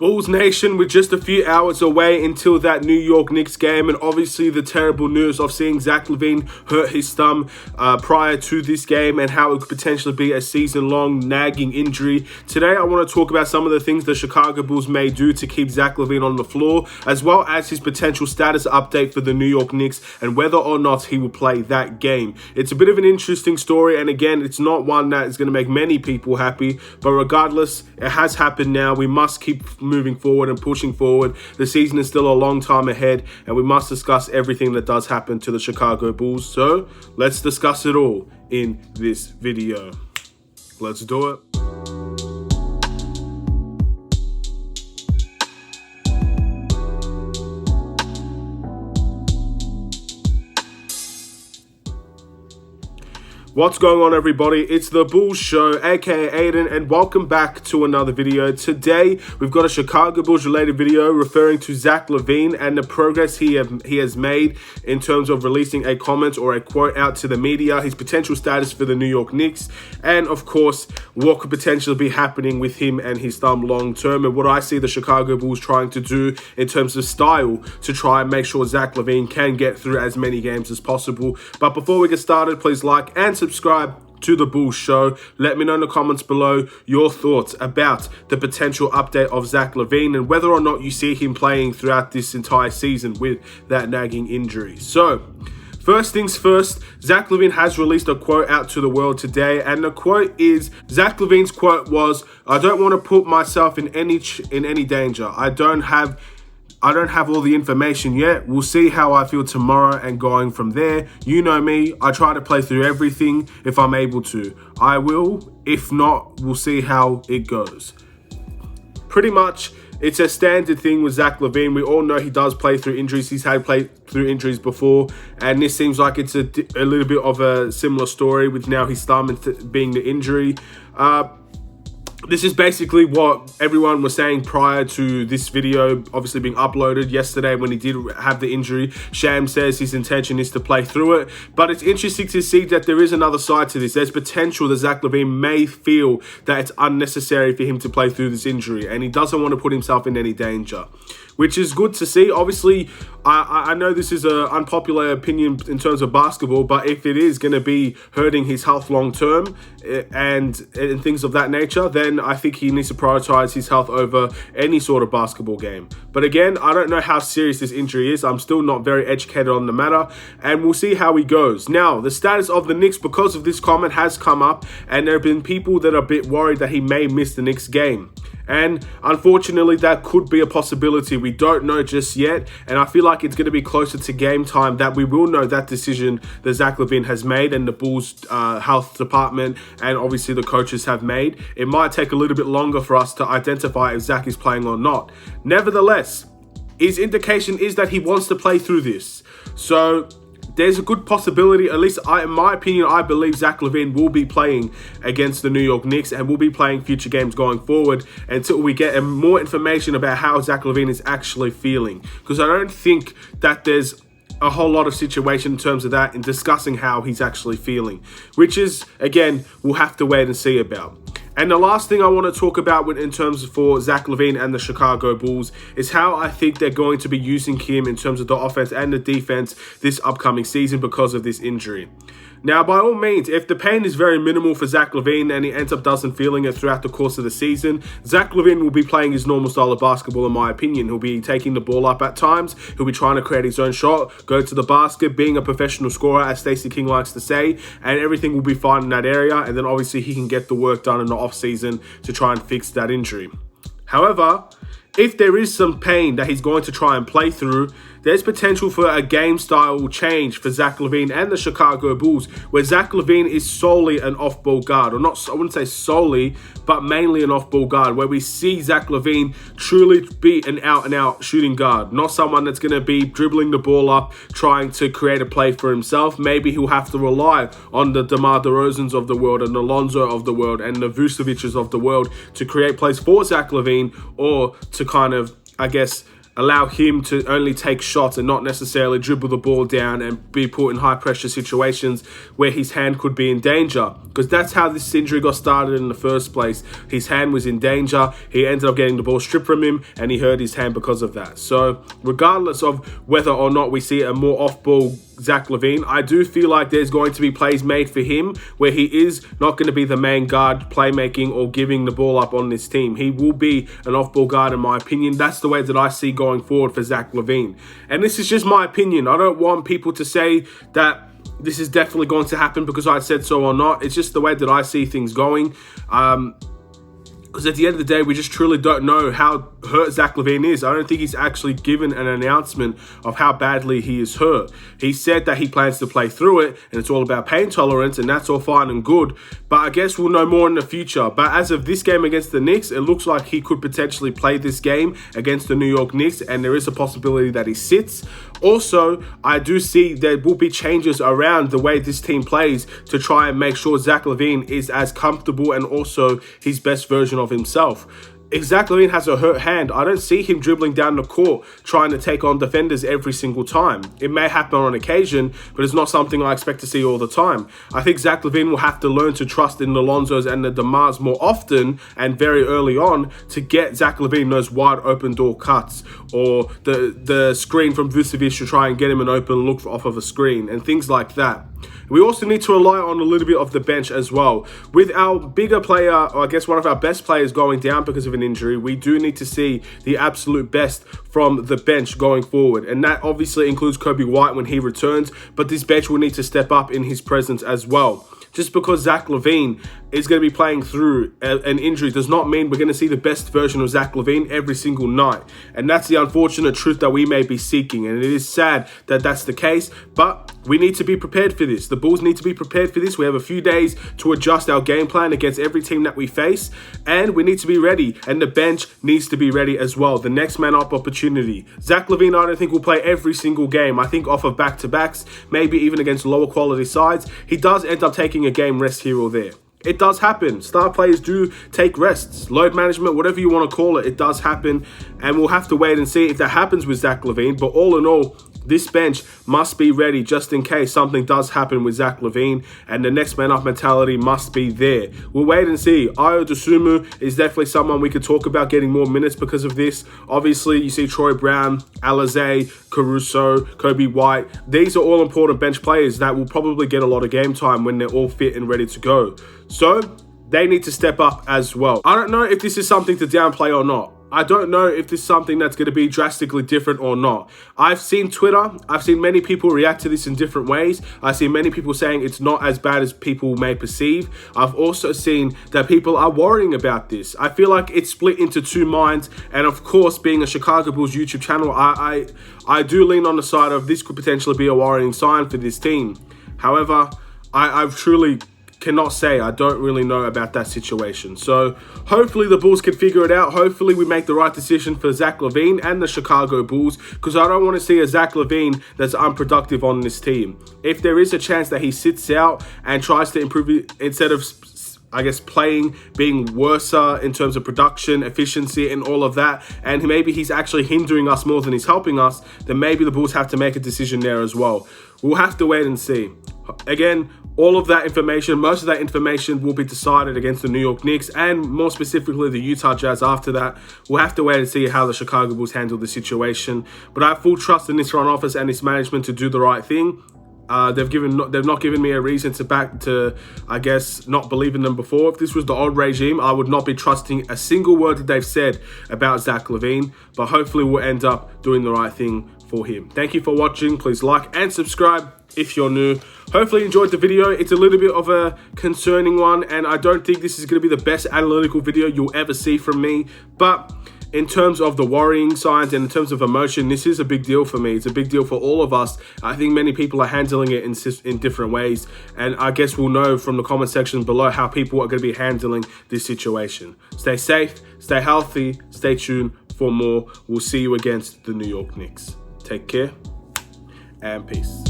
Bulls Nation, we're just a few hours away until that New York Knicks game, and obviously the terrible news of seeing Zach Lavine hurt his thumb prior to this game and how it could potentially be a season-long nagging injury. Today, I want to talk about some of the things the Chicago Bulls may do to keep Zach Lavine on the floor, as well as his potential status update for the New York Knicks and whether or not he will play that game. It's a bit of an interesting story, and again, it's not one that is going to make many people happy, but regardless, it has happened now. We must keep moving forward and pushing forward. The season is still a long time ahead, and we must discuss everything that does happen to the Chicago Bulls. So let's discuss it all in this video. Let's do it. What's going on, everybody? It's the Bulls Show, aka Aidan, and welcome back to another video. Today, we've got a Chicago Bulls related video referring to Zach Lavine and the progress he has made in terms of releasing a comment or a quote out to the media, his potential status for the New York Knicks, and of course, what could potentially be happening with him and his thumb long term, and what I see the Chicago Bulls trying to do in terms of style to try and make sure Zach Lavine can get through as many games as possible. But before we get started, please like and subscribe to the Bulls Show. Let me know in the comments below your thoughts about the potential update of Zach Lavine and whether or not you see him playing throughout this entire season with that nagging injury. So, first things first, Zach Lavine has released a quote out to the world today, and the quote is, Zach Lavine's quote was, "I don't want to put myself in any danger. I don't have all the information yet. We'll see how I feel tomorrow and going from there. You know me, I try to play through everything if I'm able to. I will. If not, we'll see how it goes." Pretty much, it's a standard thing with Zach Lavine. We all know he does play through injuries. He's had played through injuries before, and this seems like it's a little bit of a similar story with now his thumb being the injury. This is basically what everyone was saying prior to this video obviously being uploaded yesterday when he did have the injury. Sham says his intention is to play through it, but it's interesting to see that there is another side to this. There's potential that Zach Lavine may feel that it's unnecessary for him to play through this injury, and he doesn't want to put himself in any danger, which is good to see. Obviously, I know this is an unpopular opinion in terms of basketball, but if it is going to be hurting his health long term and things of that nature, then I think he needs to prioritize his health over any sort of basketball game. But again, I don't know how serious this injury is. I'm still not very educated on the matter, and we'll see how he goes. Now, the status of the Knicks because of this comment has come up, and there have been people that are a bit worried that he may miss the Knicks game. And unfortunately, that could be a possibility. We don't know just yet, and I feel like it's going to be closer to game time that we will know that decision that Zach Lavine has made and the Bulls health department and obviously the coaches have made. It might take a little bit longer for us to identify if Zach is playing or not. Nevertheless, his indication is that he wants to play through this. So there's a good possibility, at least in my opinion, I believe Zach Lavine will be playing against the New York Knicks and will be playing future games going forward until we get more information about how Zach Lavine is actually feeling. Because I don't think that there's a whole lot of situation in terms of that in discussing how he's actually feeling, which is, again, we'll have to wait and see about. And the last thing I want to talk about in terms for Zach Lavine and the Chicago Bulls is how I think they're going to be using him in terms of the offense and the defense this upcoming season because of this injury. Now, by all means, if the pain is very minimal for Zach Lavine and he ends up doesn't feeling it throughout the course of the season, Zach Lavine will be playing his normal style of basketball, in my opinion. He'll be taking the ball up at times. He'll be trying to create his own shot, go to the basket, being a professional scorer, as Stacey King likes to say, and everything will be fine in that area. And then obviously he can get the work done in the offseason to try and fix that injury. However, if there is some pain that he's going to try and play through, there's potential for a game style change for Zach Lavine and the Chicago Bulls, where Zach Lavine is solely an off-ball guard, or not, I wouldn't say solely, but mainly an off-ball guard, where we see Zach Lavine truly be an out-and-out shooting guard, not someone that's going to be dribbling the ball up, trying to create a play for himself. Maybe he'll have to rely on the DeMar DeRozans of the world and the Lonzo of the world and the Vucevic's of the world to create plays for Zach Lavine, or to kind of, I guess, allow him to only take shots and not necessarily dribble the ball down and be put in high pressure situations where his hand could be in danger. Because that's how this injury got started in the first place. His hand was in danger. He ended up getting the ball stripped from him and he hurt his hand because of that. So regardless of whether or not we see a more off-ball Zach Lavine, I do feel like there's going to be plays made for him where he is not going to be the main guard playmaking or giving the ball up on this team. He will be an off-ball guard in my opinion. That's the way that I see going forward for Zach Lavine. And this is just my opinion. I don't want people to say that this is definitely going to happen because I said so or not. It's just the way that I see things going. Because at the end of the day, we just truly don't know how hurt Zach Lavine is. I don't think he's actually given an announcement of how badly he is hurt. He said that he plans to play through it, and it's all about pain tolerance, and that's all fine and good. But I guess we'll know more in the future. But as of this game against the Knicks, it looks like he could potentially play this game against the New York Knicks, and there is a possibility that he sits. Also, I do see there will be changes around the way this team plays to try and make sure Zach Lavine is as comfortable and also his best version of himself. If Zach Lavine has a hurt hand, I don't see him dribbling down the court trying to take on defenders every single time. It may happen on occasion, but it's not something I expect to see all the time. I think Zach Lavine will have to learn to trust in the Lonzos and the DeMars more often and very early on to get Zach Lavine those wide open door cuts or the screen from Vucevic to try and get him an open look off of a screen and things like that. We also need to rely on a little bit of the bench as well. With our bigger player, or I guess one of our best players going down because of an injury, we do need to see the absolute best from the bench going forward. And that obviously includes Kobe White when he returns, but this bench will need to step up in his presence as well. Just because Zach Lavine is going to be playing through an injury does not mean we're going to see the best version of Zach Lavine every single night. And that's the unfortunate truth that we may be seeking. And it is sad that that's the case, but we need to be prepared for this. The Bulls need to be prepared for this. We have a few days to adjust our game plan against every team that we face, and we need to be ready. And the bench needs to be ready as well. The next man up opportunity. Zach Lavine, I don't think will play every single game. I think off of back-to-backs, maybe even against lower quality sides, he does end up taking a game rest here or there. It does happen. Star players do take rests. Load management, whatever you want to call it, it does happen. And we'll have to wait and see if that happens with Zach Lavine. But all in all, this bench must be ready just in case something does happen with Zach Lavine, and the next man up mentality must be there. We'll wait and see. Ayo Dosunmu is definitely someone we could talk about getting more minutes because of this. Obviously, you see Troy Brown, Alizé, Caruso, Kobe White. These are all important bench players that will probably get a lot of game time when they're all fit and ready to go. So they need to step up as well. I don't know if this is something to downplay or not. I don't know if this is something that's going to be drastically different or not. I've seen Twitter. I've seen many people react to this in different ways. I've seen many people saying it's not as bad as people may perceive. I've also seen that people are worrying about this. I feel like it's split into two minds. And of course, being a Chicago Bulls YouTube channel, I do lean on the side of this could potentially be a worrying sign for this team. However, I've truly cannot say. I don't really know about that situation. So hopefully the Bulls can figure it out. Hopefully we make the right decision for Zach Lavine and the Chicago Bulls, because I don't want to see a Zach Lavine that's unproductive on this team. If there is a chance that he sits out and tries to improve it instead of, I guess, playing, being worse in terms of production, efficiency, and all of that, and maybe he's actually hindering us more than he's helping us, then maybe the Bulls have to make a decision there as well. We'll have to wait and see. Again, all of that information, most of that information will be decided against the New York Knicks and more specifically the Utah Jazz after that. We'll have to wait and see how the Chicago Bulls handle the situation. But I have full trust in this front office and its management to do the right thing. They've not given me a reason to I guess, not believe in them before. If this was the old regime, I would not be trusting a single word that they've said about Zach Lavine. But hopefully we'll end up doing the right thing for him. Thank you for watching. Please like and subscribe if you're new. Hopefully you enjoyed the video. It's a little bit of a concerning one, and I don't think this is going to be the best analytical video you'll ever see from me. But in terms of the worrying signs and in terms of emotion, this is a big deal for me. It's a big deal for all of us. I think many people are handling it in different ways, and I guess we'll know from the comment section below how people are going to be handling this situation. Stay safe, stay healthy, stay tuned for more. We'll see you against the New York Knicks. Take care and peace.